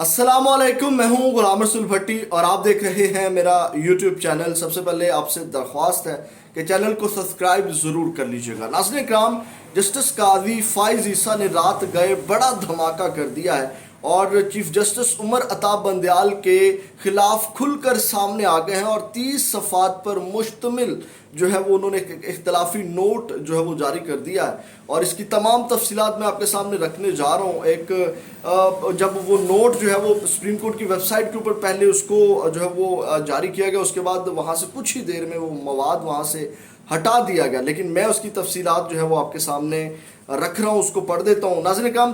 अस्सलाम वालेकुम, मैं हूं गुलाम रसूल भट्टी और आप देख रहे हैं मेरा यूट्यूब चैनल। सबसे पहले आपसे दरख्वास्त है कि चैनल को सब्सक्राइब ज़रूर कर लीजिएगा। नाज़रीन इकराम, जस्टिस काजी फ़ाइज़ ईसा ने रात गए बड़ा धमाका कर दिया है और चीफ जस्टिस उमर अता बंदयाल के खिलाफ खुलकर सामने आ गए हैं और 30 सफ़ात पर मुश्तमिल जो है वो उन्होंने इख्तलाफी नोट जो है वो जारी कर दिया है और इसकी तमाम तफसीलात मैं आपके सामने रखने जा रहा हूँ। जब वो नोट जो है वो सुप्रीम कोर्ट की वेबसाइट के ऊपर पहले उसको जो है वो जारी किया गया, उसके बाद वहाँ से कुछ ही देर में वो मवाद वहाँ से हटा दिया गया, लेकिन मैं उसकी तफसीलात जो है वो आपके सामने रख रहा हूँ, उसको पढ़ देता हूँ। नाज़रीन इकराम,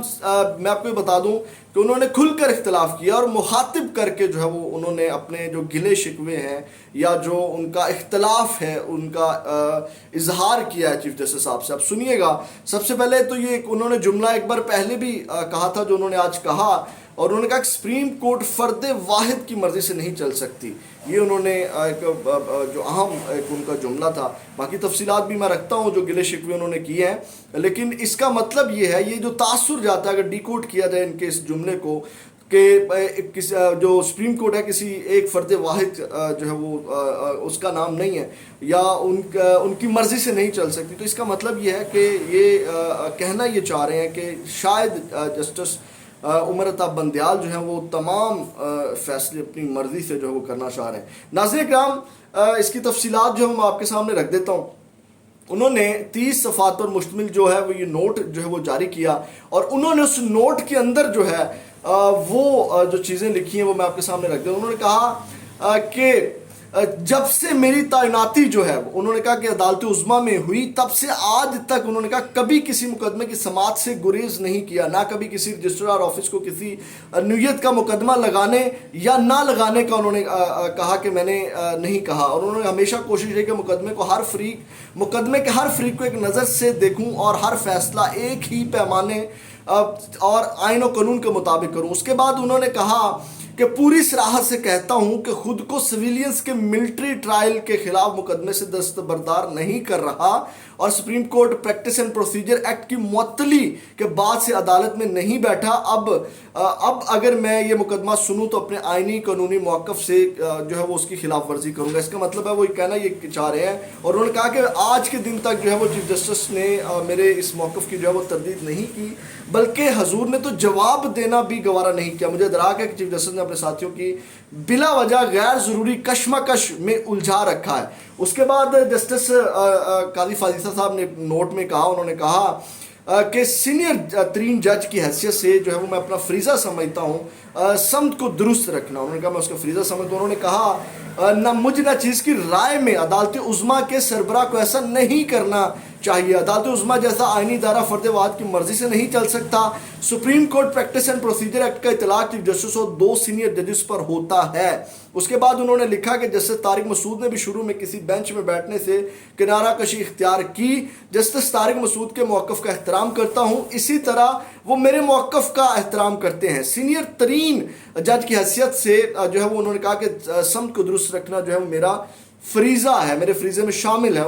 मैं आपको बता दूँ कि उन्होंने खुलकर इख्तलाफ किया और मुखातिब करके जो है वो उन्होंने अपने जो गिले शिकवे हैं या जो उनका इख्तलाफ है उनका इजहार किया है चीफ जस्टिस साहब से। अब सुनिएगा, सबसे पहले तो ये उन्होंने जुमला एक बार पहले भी कहा था जो उन्होंने आज कहा, और उन्होंने कहा कि सुप्रीम कोर्ट फ़र्द वाहिद की मर्ज़ी से नहीं चल सकती। ये उन्होंने एक जो अहम एक उनका जुमला था। बाकी तफसीलात भी मैं रखता हूँ जो गिले शिकवे उन्होंने किए हैं, लेकिन इसका मतलब ये है, ये जो तासुर जाता है अगर डिकोड किया जाए इनके इस जुमले को कि जो सुप्रीम कोर्ट है किसी एक फ़र्द वाहिद जो है वो उसका नाम नहीं है या उनकी मर्ज़ी से नहीं चल सकती, तो इसका मतलब ये है कि ये कहना ये चाह रहे हैं कि शायद जस्टिस उमर अता बंदयाल जो है वो तमाम फैसले अपनी मर्ज़ी से जो है वो करना चाह रहे हैं। नाज़रीन इकराम, इसकी तफसीलात जो हम आपके सामने रख देता हूँ। उन्होंने 30 सफ़ात पर मुश्तमिल जो है वो ये नोट जो है वो जारी किया और उन्होंने उस नोट के अंदर जो है वो जो चीज़ें लिखी हैं वो मैं आपके सामने रख दूँ। उन्होंने कहा कि जब से मेरी तैनाती जो है उन्होंने कहा कि अदालत उज़्मा में हुई तब से आज तक उन्होंने कहा कभी किसी मुकदमे की समाअत से गुरेज नहीं किया, ना कभी किसी रजिस्ट्रार ऑफिस को किसी नुयत का मुकदमा लगाने या ना लगाने का उन्होंने कहा कि मैंने नहीं कहा। और उन्होंने हमेशा कोशिश की कि मुकदमे के हर फ्रीक को एक नज़र से देखूं और हर फैसला एक ही पैमाने और आइन और कानून के मुताबिक करूं। उसके बाद उन्होंने कहा कि पूरी सराहत से कहता हूं कि खुद को सिविलियंस के मिलिट्री ट्रायल के खिलाफ मुकदमे से दस्तबरदार नहीं कर रहा और supreme court practice and procedure act की मुअत्तली के बाद से अदालत में नहीं बैठा। अब अगर मैं ये मुकदमा सुनूं तो अपने आइनी कानूनी मौक़िफ़ से जो है वो उसकी खिलाफ वर्जी करूंगा। इसका मतलब है वो कहना ये चाह रहे हैं। और उन्होंने कहा कि आज के दिन तक जो है वो चीफ जस्टिस ने मेरे इस मौक़िफ़ की जो है वो तरदीद नहीं की, बल्कि हजूर ने तो जवाब देना भी गवारा नहीं किया। मुझे दराक है कि चीफ जस्टिस ने अपने साथियों की बिला वजह गैर ज़रूरी कशमकश में उलझा रखा है। उसके बाद जस्टिस काजी फ़ाइज़ ईसा साहब ने नोट में कहा, उन्होंने कहा कि सीनियर तरीन जज की हैसियत से जो है वो मैं अपना फरीज़ा समझता हूँ समत को दुरुस्त रखना। उन्होंने कहा मैं उसका फरीज़ा समझता हूँ। उन्होंने कहा ना चीज़ की राय में अदालत उज़्मा के सरबराह को ऐसा नहीं करना चाहिए। अदालत उज़्मा जैसा आइनी इदारा फ़र्द वाहिद की मर्ज़ी से नहीं चल सकता। Supreme court practice and procedure act का इतलाक़ चीफ जस्टिस और 2 सीनियर जजेस पर होता है। उसके बाद उन्होंने लिखा कि जस्टिस तारिक मसूद ने भी शुरू में किसी बेंच में बैठने से किनारा कशी इख्तियार की। जस्टिस तारिक मसूद के मौक़िफ़ का एहतराम करता हूँ, इसी तरह वो मेरे मौक़िफ़ का एहतराम करते हैं। सीनियर तरीन जज की हैसियत से जो है वो उन्होंने कहा कि समत को दुरुस्त रखना जो है वो मेरा फरीज़ा है, मेरे फरीज़े में शामिल है।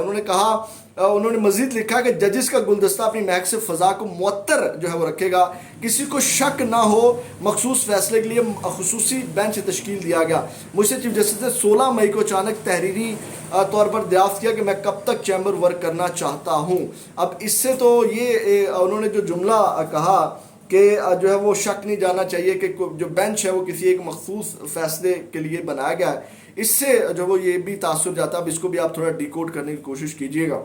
उन्होंने मज़ीद लिखा कि जजेस का गुलदस्ता अपनी महक से फ़ज़ा को मुअत्तर जो है वो रखेगा, किसी को शक ना हो मखसूस फैसले के लिए खुसूसी बेंच तश्कील दिया गया। मुझसे चीफ जस्टिस ने 16 मई को अचानक तहरीरी तौर पर दरियाफ्त किया कि मैं कब तक चैम्बर वर्क करना चाहता हूँ। अब इससे तो ये उन्होंने जो जुमला कहा कि जो है वो शक नहीं जाना चाहिए कि जो बेंच है वो किसी एक मखसूस फैसले के लिए बनाया गया है, इससे जो वो ये भी तासुर जाता है। अब इसको भी आप थोड़ा डिकोड करने की कोशिश कीजिएगा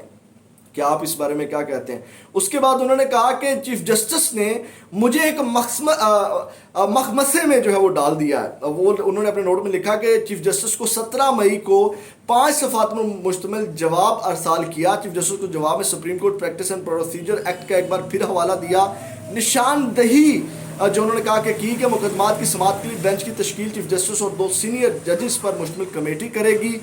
कि आप इस बारे में क्या कहते हैं। उसके बाद उन्होंने कहा कि चीफ जस्टिस ने मुझे एक मखमसे में जो है वो डाल दिया है। वो उन्होंने अपने नोट में लिखा कि चीफ जस्टिस को 17 मई को 5 सफ़ात में मुश्तमिल जवाब अरसाल किया। चीफ जस्टिस को जवाब में supreme court practice and procedure act का एक बार फिर हवाला दिया। निशानदही जो उन्होंने कहा कि मुकदमात की समाअत के लिए बेंच की तश्कील चीफ जस्टिस और 2 सीनियर जजेस पर मुश्तमिल कमेटी करेगी।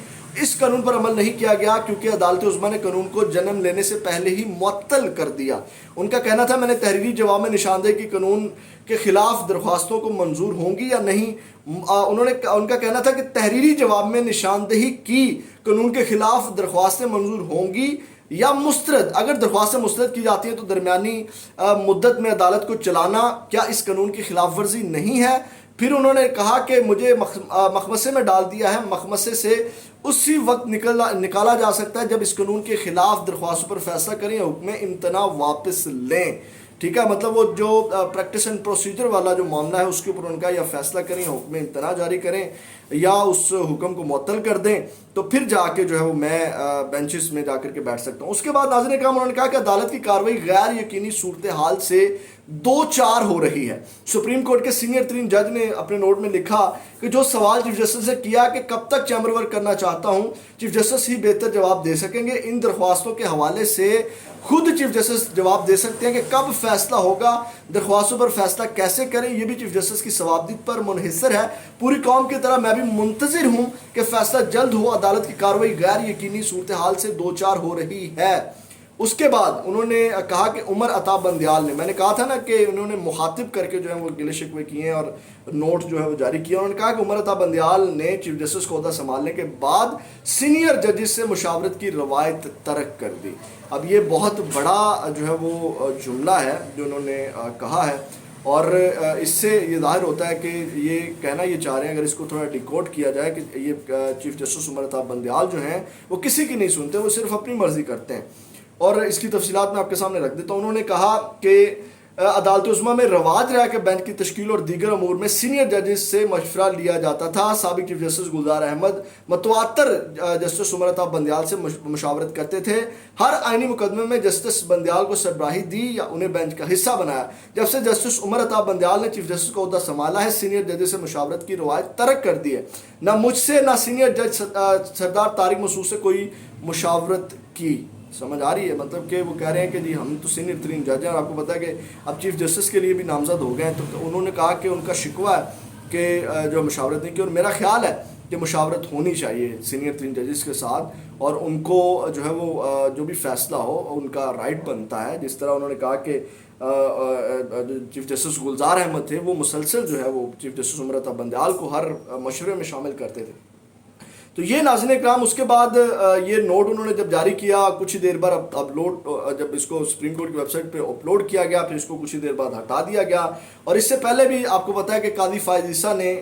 इस कानून पर अमल नहीं किया गया क्योंकि अदालत उज़्मा ने कानून को जन्म लेने से पहले ही मुअत्तल कर दिया। उनका कहना था मैंने तहरीरी जवाब में निशानदेही की कानून के खिलाफ दरख्वास्तों को मंजूर होंगी या नहीं। उनका कहना था कि तहरीरी जवाब में निशानदेही की कानून के खिलाफ दरख्वास्तें मंजूर होंगी یا مسترد، اگر درخواستیں مسترد کی جاتی ہیں تو درمیانی مدت میں عدالت کو چلانا کیا اس قانون کی خلاف ورزی نہیں ہے؟ پھر انہوں نے کہا کہ مجھے مخمصے میں ڈال دیا ہے، مخمصے سے اسی وقت نکالا جا سکتا ہے جب اس قانون کے خلاف درخواستوں پر فیصلہ کریں یا حکم امتناع واپس لیں. ٹھیک ہے، مطلب وہ جو پریکٹس اینڈ پروسیجر والا جو معاملہ ہے اس کے اوپر ان کا یا فیصلہ کریں، حکم امتناع جاری کریں یا اس حکم کو معطل کر دیں، تو پھر جا کے جو ہے وہ میں بینچز میں جا کر کے بیٹھ سکتا ہوں. اس کے بعد ناظرین کرام انہوں نے کہا کہ عدالت کی کارروائی غیر یقینی صورتحال سے دو چار ہو رہی ہے. سپریم کورٹ کے سینئر ترین جج نے اپنے نوٹ میں لکھا کہ جو سوال چیف جسٹس سے کیا کہ کب تک چیمبر ورک کرنا چاہتا ہوں، چیف جسٹس ہی بہتر جواب دے سکیں گے. ان درخواستوں کے حوالے سے خود چیف جسٹس جواب دے سکتے ہیں کہ کب فیصلہ ہوگا، درخواستوں پر فیصلہ کیسے کریں، یہ بھی چیف جسٹس کی صوابدید پر منحصر ہے. پوری قوم کی طرح میں بھی منتظر ہوں کہ فیصلہ جلد ہو. عدالت کی کارروائی غیر یقینی صورتحال سے دو چار ہو رہی ہے. اس کے بعد انہوں نے کہا کہ عمر عطا بندیال نے، میں نے کہا تھا نا کہ انہوں نے مخاطب کر کے جو ہے وہ گلے شکوے کیے ہیں اور نوٹ جو ہے وہ جاری کیا. انہوں نے کہا کہ عمر عطا بندیال نے چیف جسٹس کو عہدہ سنبھالنے کے بعد سینئر ججز سے مشاورت کی روایت ترک کر دی. اب یہ بہت بڑا جو ہے وہ جملہ ہے جو انہوں نے کہا ہے، اور اس سے یہ ظاہر ہوتا ہے کہ یہ کہنا یہ چاہ رہے ہیں، اگر اس کو تھوڑا ڈیکوڈ کیا جائے، کہ یہ چیف جسٹس عمر عطا بندیال جو ہیں وہ کسی کی نہیں سنتے، وہ صرف اپنی مرضی کرتے ہیں. اور اس کی تفصیلات میں آپ کے سامنے رکھ دیتا ہوں. انہوں نے کہا کہ عدالت عظمیٰ میں رواج رہا کہ بینچ کی تشکیل اور دیگر امور میں سینئر ججز سے مشورہ لیا جاتا تھا. سابق چیف جسٹس گلزار احمد متواتر جسٹس عمر عطا بندیال سے مشاورت کرتے تھے. ہر آئینی مقدمے میں جسٹس بندیال کو سربراہی دی یا انہیں بینچ کا حصہ بنایا. جب سے جسٹس عمر عطا بندیال نے چیف جسٹس کو عہدہ سنبھالا ہے، سینئر ججز سے مشاورت کی روایت ترک کر دی ہے. نہ مجھ سے نہ سینئر جج سردار طارق مسعود سے کوئی مشاورت کی. سمجھ آ رہی ہے؟ مطلب کہ وہ کہہ رہے ہیں کہ جی ہم تو سینئر ترین جج ہیں، اور آپ کو پتہ ہے کہ اب چیف جسٹس کے لیے بھی نامزد ہو گئے ہیں. تو انہوں نے کہا کہ ان کا شکوہ ہے کہ جو مشاورت نہیں کی، اور میرا خیال ہے کہ مشاورت ہونی چاہیے سینئر ترین ججز کے ساتھ، اور ان کو جو ہے وہ جو بھی فیصلہ ہو ان کا رائٹ بنتا ہے. جس طرح انہوں نے کہا کہ چیف جسٹس گلزار احمد تھے، وہ مسلسل جو ہے وہ چیف جسٹس عمر عطا بندیال کو ہر مشورے میں شامل کرتے تھے. تو یہ ناظرین کرام، اس کے بعد یہ نوٹ انہوں نے جب جاری کیا، کچھ ہی دیر بعد اپلوڈ، جب اس کو سپریم کورٹ کی ویب سائٹ پہ اپلوڈ کیا گیا، پھر اس کو کچھ ہی دیر بعد ہٹا دیا گیا. اور اس سے پہلے بھی آپ کو پتہ ہے کہ قاضی فائز عیسیٰ نے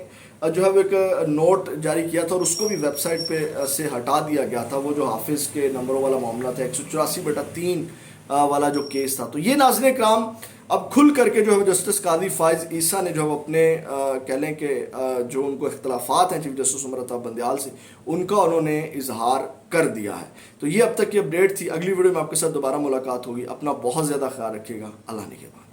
جو ہے وہ ایک نوٹ جاری کیا تھا، اور اس کو بھی ویب سائٹ پہ سے ہٹا دیا گیا تھا. وہ جو حافظ کے نمبروں والا معاملہ تھا، 184/3 والا جو کیس تھا. تو یہ ناظرین کرام اب کھل کر کے جو ہے جسٹس قاضی فائز عیسیٰ نے جو ہے اپنے کہہ لیں کہ جو ان کو اختلافات ہیں چیف جسٹس عمر عطا بندیال سے، ان کا انہوں نے اظہار کر دیا ہے. تو یہ اب تک کی اپڈیٹ تھی. اگلی ویڈیو میں آپ کے ساتھ دوبارہ ملاقات ہوگی. اپنا بہت زیادہ خیال رکھیے گا. اللہ نگہبان.